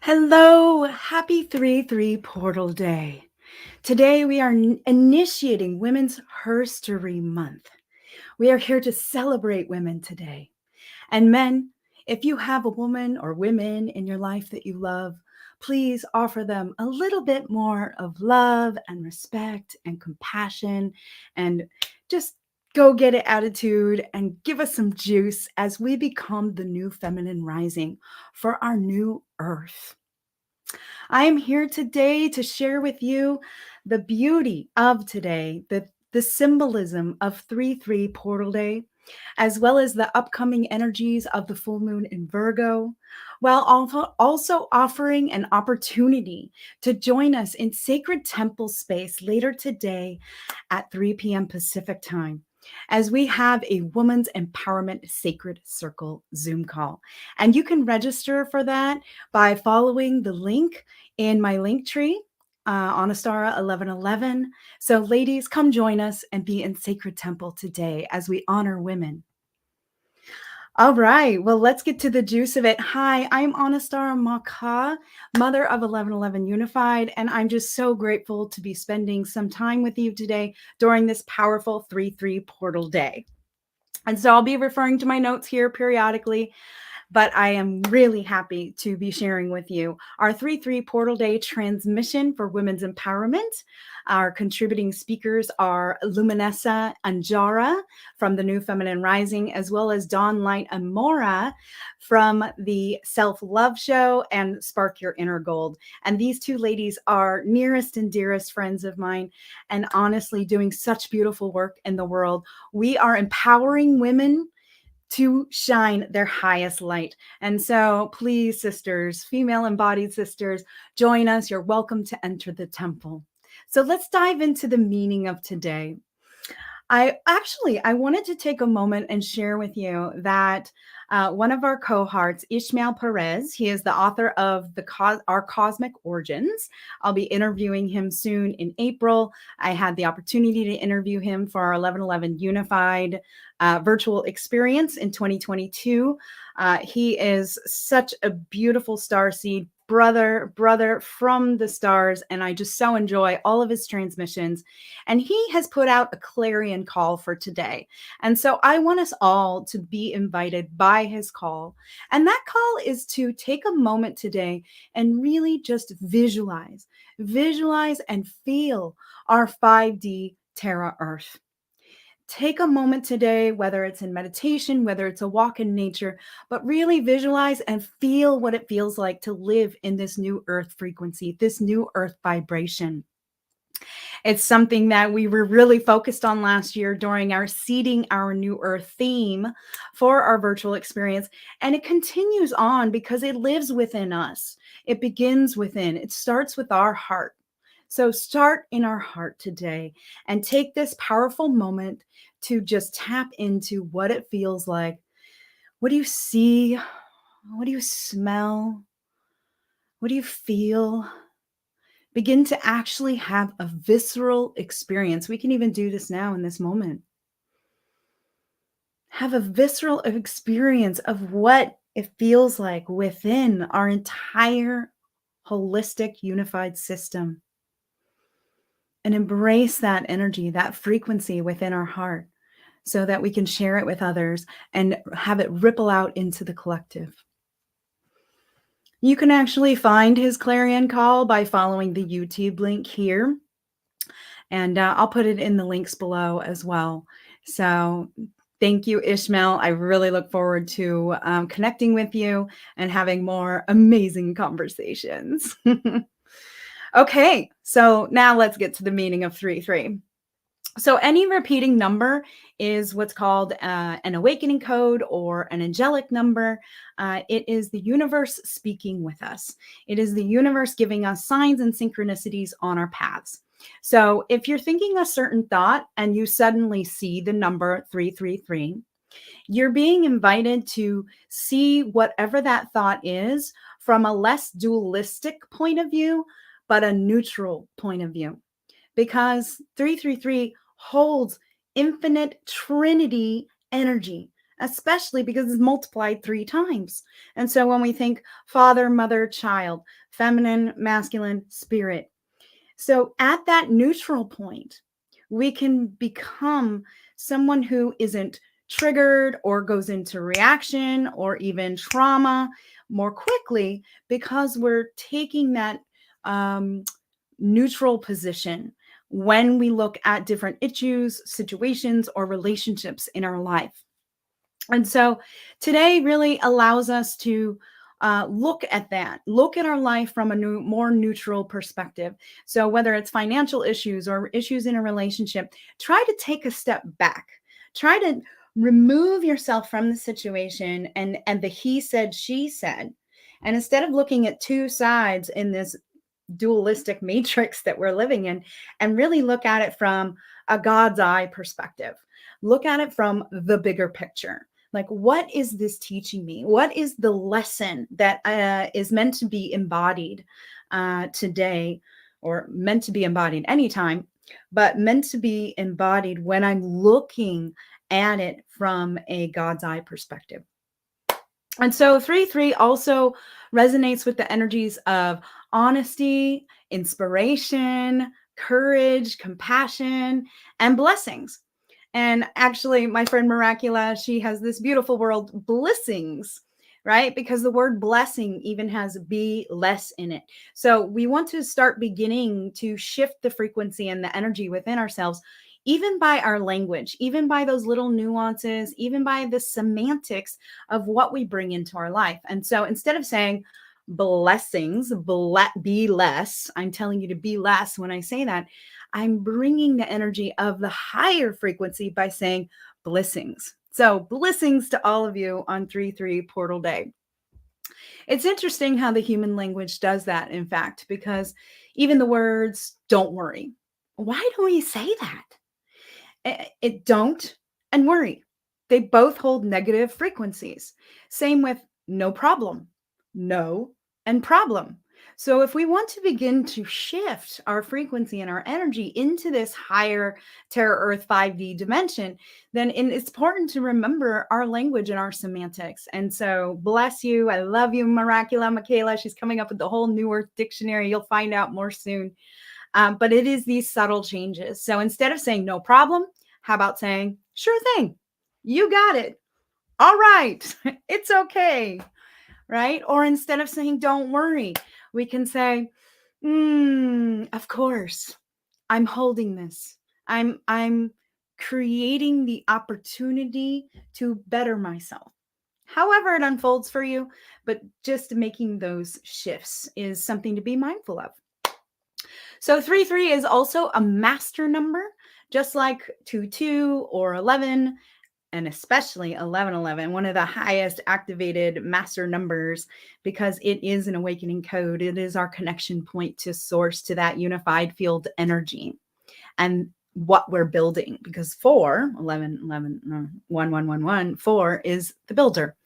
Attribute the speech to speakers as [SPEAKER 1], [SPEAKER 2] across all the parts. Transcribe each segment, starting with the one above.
[SPEAKER 1] Hello, happy 3-3 Portal Day. Today we are initiating Women's Herstory Month. We are here to celebrate women today. And men, if you have a woman or women in your life that you love, please offer them a little bit more of love and respect and compassion and just go get it attitude and give us some juice as we become the new feminine rising for our new earth. I am here today to share with you the beauty of today, the symbolism of 3-3 Portal Day, as well as the upcoming energies of the full moon in Virgo, while also offering an opportunity to join us in Sacred Temple space later today at 3 p.m. Pacific time as we have a Women's Empowerment Sacred Circle Zoom call. And you can register for that by following the link in my link tree, Anistara 1111. So, ladies, come join us and be in Sacred Temple today as we honor women. All right, well, let's get to the juice of it. Hi, I'm Anistara Maka, mother of 1111 Unified, and I'm just so grateful to be spending some time with you today during this powerful 3-3 portal day. And so I'll be referring to my notes here periodically, but I am really happy to be sharing with you our 3-3 Portal Day transmission for women's empowerment. Our contributing speakers are Luminessa Anjara from the New Feminine Rising, as well as Dawn Light Amora from the Self-Love Show and Spark Your Inner Gold. And these two ladies are nearest and dearest friends of mine and honestly doing such beautiful work in the world. We are empowering women to shine their highest light. And so please, sisters, female embodied sisters, join us. You're welcome to enter the temple. So let's dive into the meaning of today. I wanted to take a moment and share with you that one of our cohorts, Ishmael Perez, he is the author of Our Cosmic Origins. I'll be interviewing him soon in April. I had the opportunity to interview him for our 1111 Unified virtual experience in 2022. He is such a beautiful starseed brother from the stars, and I just so enjoy all of his transmissions. And he has put out a clarion call for today. And so I want us all to be invited by his call. And that call is to take a moment today and really just visualize and feel our 5D Terra Earth. Take a moment today, whether it's in meditation, whether it's a walk in nature, but really visualize and feel what it feels like to live in this new earth frequency, this new earth vibration. It's something that we were really focused on last year during our Seeding Our New Earth theme for our virtual experience. And it continues on because it lives within us. It begins within, it starts with our heart. So start in our heart today and take this powerful moment to just tap into what it feels like. What do you see? What do you smell? What do you feel? Begin to actually have a visceral experience. We can even do this now in this moment. Have a visceral experience of what it feels like within our entire holistic unified system. And embrace that energy, that frequency within our heart so that we can share it with others and have it ripple out into the collective. You can actually find his clarion call by following the YouTube link here. And I'll put it in the links below as well. So thank you, Ishmael. I really look forward to connecting with you and having more amazing conversations. Okay, so now let's get to the meaning of 3-3. So any repeating number is what's called an awakening code or an angelic number. It is the universe speaking with us. It is the universe giving us signs and synchronicities on our paths. So if you're thinking a certain thought and you suddenly see the number 333, you're being invited to see whatever that thought is from a less dualistic point of view, but a neutral point of view. Because 333 holds infinite Trinity energy. especially because it's multiplied 3 times. And so when we think father, mother, child, feminine, masculine, spirit, so at that neutral point, we can become someone who isn't triggered or goes into reaction or even trauma more quickly because we're taking that um, neutral position when we look at different issues, situations, or relationships in our life. And so today really allows us to look at that, look at our life from a more neutral perspective. So whether it's financial issues or issues in a relationship, try to take a step back. Try to remove yourself from the situation and the he said, she said. And instead of looking at two sides in this dualistic matrix that we're living in, and really look at it from a God's eye perspective. Look at it from the bigger picture. Like, what is this teaching me? What is the lesson that is meant to be embodied today, or meant to be embodied anytime, but meant to be embodied when I'm looking at it from a God's eye perspective? And so 3-3 also resonates with the energies of honesty, inspiration, courage, compassion, and blessings. And actually, my friend Miracula, she has this beautiful word, blessings, right? Because the word blessing even has be less in it. So we want to start beginning to shift the frequency and the energy within ourselves, even by our language, even by those little nuances, even by the semantics of what we bring into our life. And so instead of saying blessings, be less, I'm telling you to be less when I say that, I'm bringing the energy of the higher frequency by saying blessings. So blessings to all of you on 3-3 Portal Day. It's interesting how the human language does that, in fact, because even the words don't worry. Why do we say that? It don't and worry. They both hold negative frequencies. Same with no problem, no and problem. So if we want to begin to shift our frequency and our energy into this higher Terra Earth 5D dimension, then it's important to remember our language and our semantics. And so bless you. I love you, Miracula Michaela. She's coming up with the whole New Earth Dictionary. You'll find out more soon. But it is these subtle changes. So instead of saying no problem, how about saying, sure thing, you got it. All right, it's okay, right? Or instead of saying don't worry, we can say, of course, I'm holding this. I'm creating the opportunity to better myself. However it unfolds for you, but just making those shifts is something to be mindful of. So 3-3 is also a master number, just like 2-2 or 11, and especially 1111, one of the highest activated master numbers, because it is an awakening code. It is our connection point to source, to that unified field energy and what we're building, because 4, 11, 11, 1, 1, 1, 1, 4 is the builder.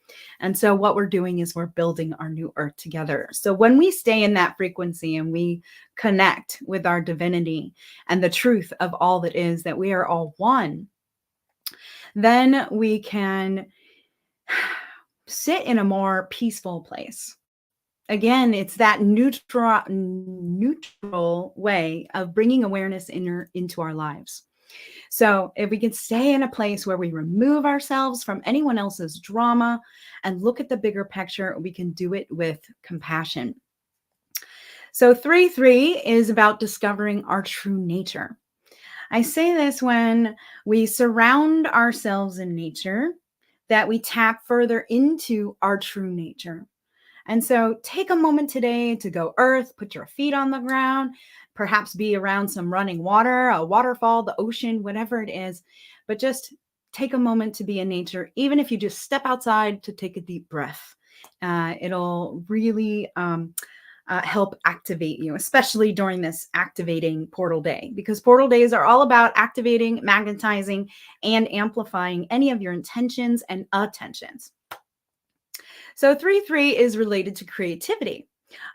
[SPEAKER 1] And so what we're doing is we're building our new earth together. So when we stay in that frequency and we connect with our divinity and the truth of all that is, that we are all one, then we can sit in a more peaceful place. Again, it's that neutral way of bringing awareness into our lives. So if we can stay in a place where we remove ourselves from anyone else's drama and look at the bigger picture, we can do it with compassion. So 3-3 is about discovering our true nature. I say this when we surround ourselves in nature, that we tap further into our true nature. And so take a moment today to go earth, put your feet on the ground, perhaps be around some running water, a waterfall, the ocean, whatever it is. But just take a moment to be in nature, even if you just step outside to take a deep breath. It'll really help activate you, especially during this activating portal day, because portal days are all about activating, magnetizing, and amplifying any of your intentions and attentions. So 3-3 is related to creativity.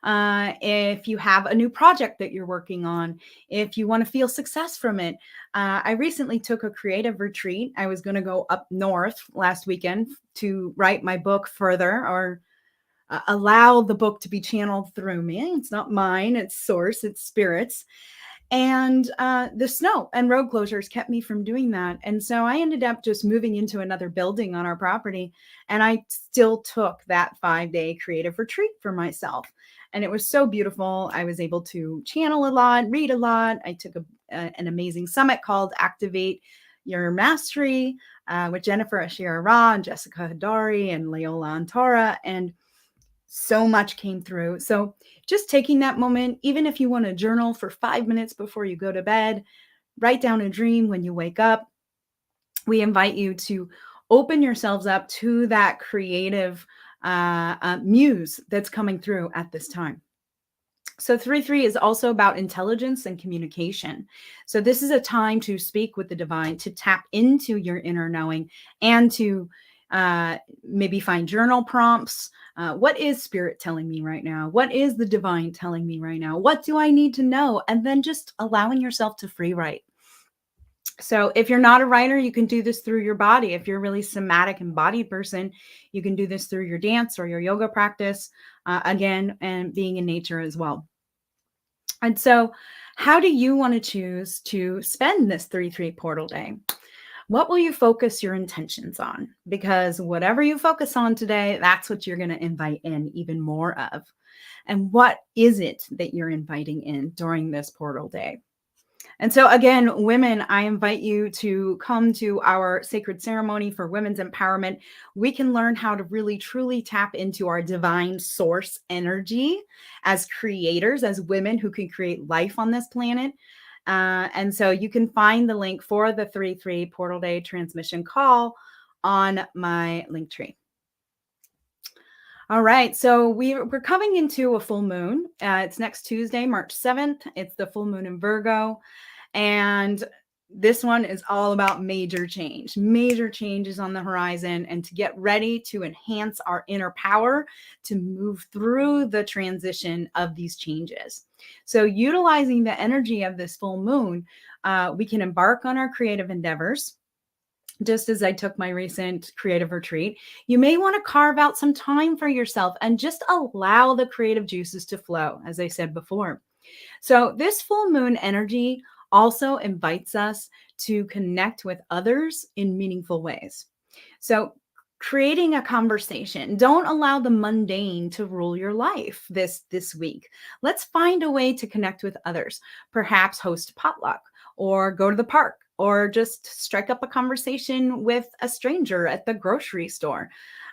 [SPEAKER 1] If you have a new project that you're working on, if you want to feel success from it. I recently took a creative retreat. I was going to go up north last weekend to write my book further, or allow the book to be channeled through me. It's not mine, it's source, it's spirits. And the snow and road closures kept me from doing that. And so I ended up just moving into another building on our property. And I still took that 5-day creative retreat for myself. And it was so beautiful. I was able to channel a lot, read a lot. I took an amazing summit called Activate Your Mastery with Jennifer Ashira Ra and Jessica Hadari and Leola Antara. And so much came through. So just taking that moment, even if you want to journal for 5 minutes before you go to bed, write down a dream when you wake up. We invite you to open yourselves up to that creative muse that's coming through at this time. So 3-3 is also about intelligence and communication. So this is a time to speak with the divine, to tap into your inner knowing, and to maybe find journal prompts. What is spirit telling me right now? What is the divine telling me right now? What do I need to know? And then just allowing yourself to free write. So if you're not a writer, you can do this through your body. If you're a really somatic embodied person, you can do this through your dance or your yoga practice, again, and being in nature as well. And so how do you want to choose to spend this 3-3 portal day? What will you focus your intentions on? Because whatever you focus on today, that's what you're going to invite in even more of. And what is it that you're inviting in during this portal day? And so again, women, I invite you to come to our sacred ceremony for women's empowerment. We can learn how to really, truly tap into our divine source energy as creators, as women who can create life on this planet. And so you can find the link for the 3-3 Portal Day transmission call on my link tree. All right, so we're coming into a full moon. It's next Tuesday, March 7th. It's the full moon in Virgo. And this one is all about major change. Major changes on the horizon, and to get ready to enhance our inner power to move through the transition of these changes. So utilizing the energy of this full moon, we can embark on our creative endeavors. Just as I took my recent creative retreat, you may want to carve out some time for yourself and just allow the creative juices to flow, as I said before. So this full moon energy also invites us to connect with others in meaningful ways. So creating a conversation. Don't allow the mundane to rule your life this week. Let's find a way to connect with others. Perhaps host a potluck, or go to the park, or just strike up a conversation with a stranger at the grocery store.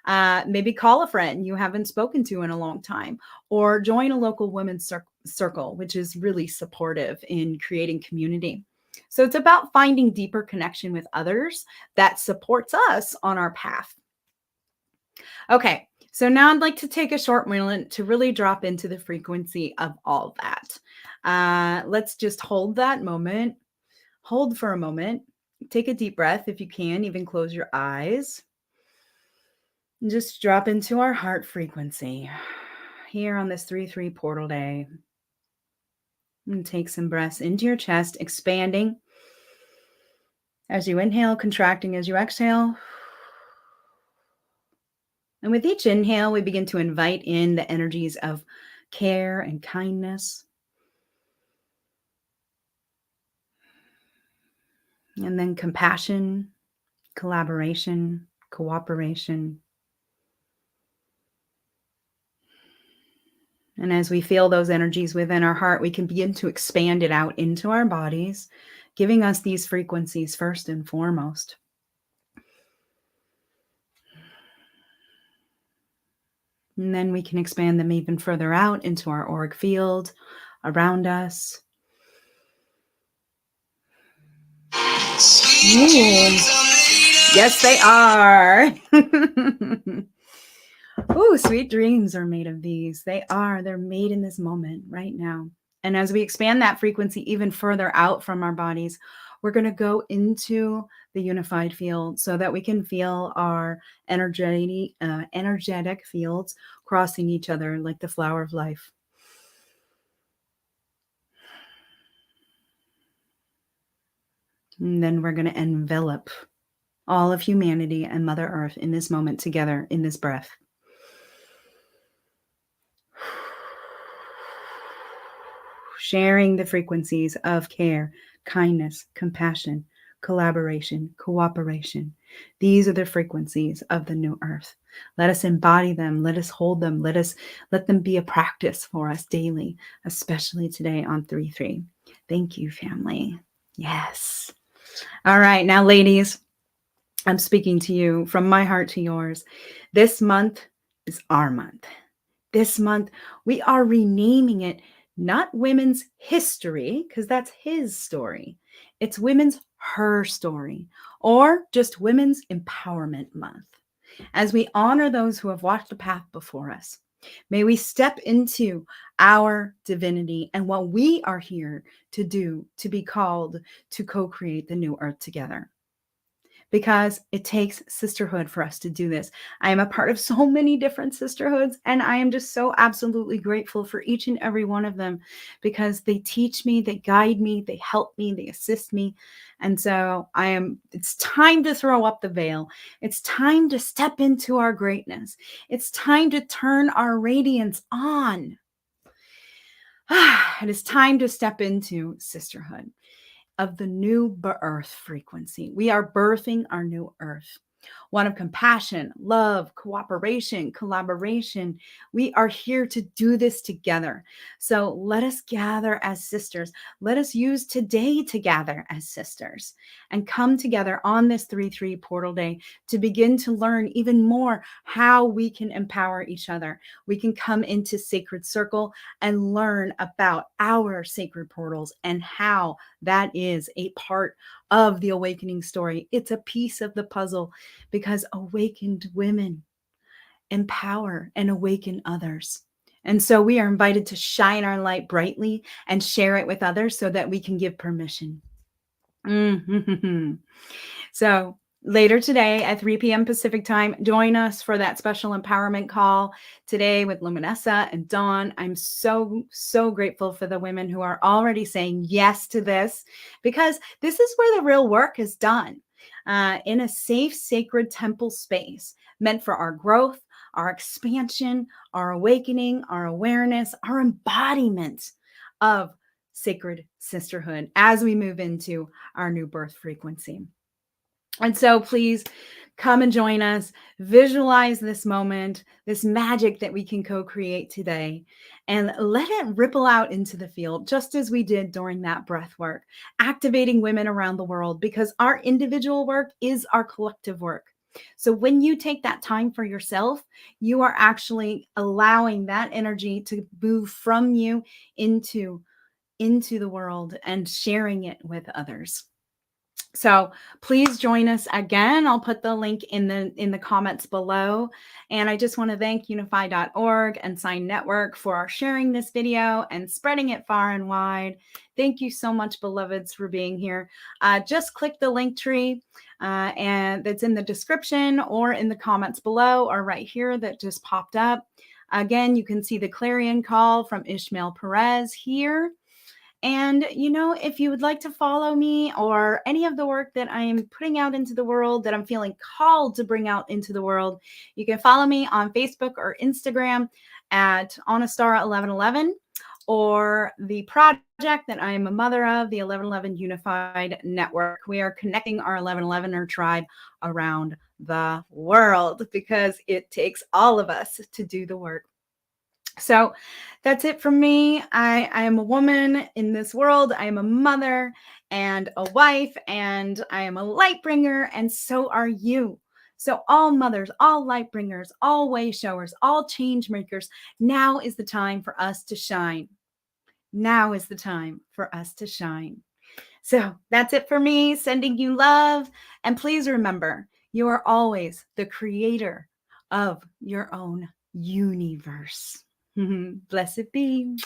[SPEAKER 1] Maybe call a friend you haven't spoken to in a long time, or join a local women's circle, which is really supportive in creating community. So it's about finding deeper connection with others that supports us on our path. Okay, so now I'd like to take a short moment to really drop into the frequency of all that. Let's just hold that moment. Hold for a moment. Take a deep breath if you can, even close your eyes. And just drop into our heart frequency here on this 3-3 portal day. And take some breaths into your chest, expanding as you inhale, contracting as you exhale. And with each inhale, we begin to invite in the energies of care and kindness. And then compassion, collaboration, cooperation. And as we feel those energies within our heart, we can begin to expand it out into our bodies, giving us these frequencies first and foremost. And then we can expand them even further out into our auric field around us. Ooh. Yes, they are. Ooh, sweet dreams are made of these. They're made in this moment right now. And as we expand that frequency even further out from our bodies, we're going to go into the unified field so that we can feel our energetic fields crossing each other like the flower of life. And then we're going to envelop all of humanity and Mother Earth in this moment together in this breath. Sharing the frequencies of care, kindness, compassion, collaboration, cooperation. These are the frequencies of the new earth. Let us embody them. Let us hold them. Let them be a practice for us daily, especially today on 3-3. Thank you, family. Yes. All right. Now, ladies, I'm speaking to you from my heart to yours. This month is our month. This month, we are renaming it not Women's History, because that's his story. It's Women's Her Story, or just Women's Empowerment Month. As we honor those who have walked the path before us, may we step into our divinity and what we are here to do, to be called to co-create the new earth together. Because it takes sisterhood for us to do this. I am a part of so many different sisterhoods, and I am just so absolutely grateful for each and every one of them, because they teach me, they guide me, they help me, they assist me. And so it's time to throw up the veil. It's time to step into our greatness. It's time to turn our radiance on. It is time to step into sisterhood of the new earth frequency. We are birthing our new earth, one of compassion, love, cooperation, collaboration. We are here to do this together. So let us gather as sisters. Let us use today to gather as sisters and come together on this 3-3 portal day to begin to learn even more how we can empower each other. We can come into Sacred Circle and learn about our sacred portals and how that is a part of the awakening story. It's a piece of the puzzle, because awakened women empower and awaken others. And so we are invited to shine our light brightly and share it with others so that we can give permission. So later today at 3 p.m. Pacific time, join us for that special empowerment call today with Luminessa and Dawn. I'm so, so grateful for the women who are already saying yes to this, because this is where the real work is done, in a safe, sacred temple space meant for our growth, our expansion, our awakening, our awareness, our embodiment of sacred sisterhood as we move into our new birth frequency. And so please come and join us, visualize this moment, this magic that we can co-create today, and let it ripple out into the field, just as we did during that breath work, activating women around the world, because our individual work is our collective work. So when you take that time for yourself, you are actually allowing that energy to move from you into the world and sharing it with others. So please join us again. I'll put the link in the comments below. And I just want to thank unify.org and Sign Network for sharing this video and spreading it far and wide. Thank you so much, beloveds, for being here. Just click the link tree and that's in the description or in the comments below or right here that just popped up. Again, you can see the clarion call from Ishmael Perez here. And, if you would like to follow me or any of the work that I am putting out into the world, that I'm feeling called to bring out into the world, you can follow me on Facebook or Instagram at Anistara1111, or the project that I am a mother of, the 1111 Unified Network. We are connecting our 1111er tribe around the world, because it takes all of us to do the work. So that's it from me. I am a woman in this world. I am a mother and a wife, and I am a light bringer, and so are you. So all mothers, all light bringers, all way showers, all change makers, now is the time for us to shine. Now is the time for us to shine. So that's it for me, sending you love. And please remember, you are always the creator of your own universe. Blessed be.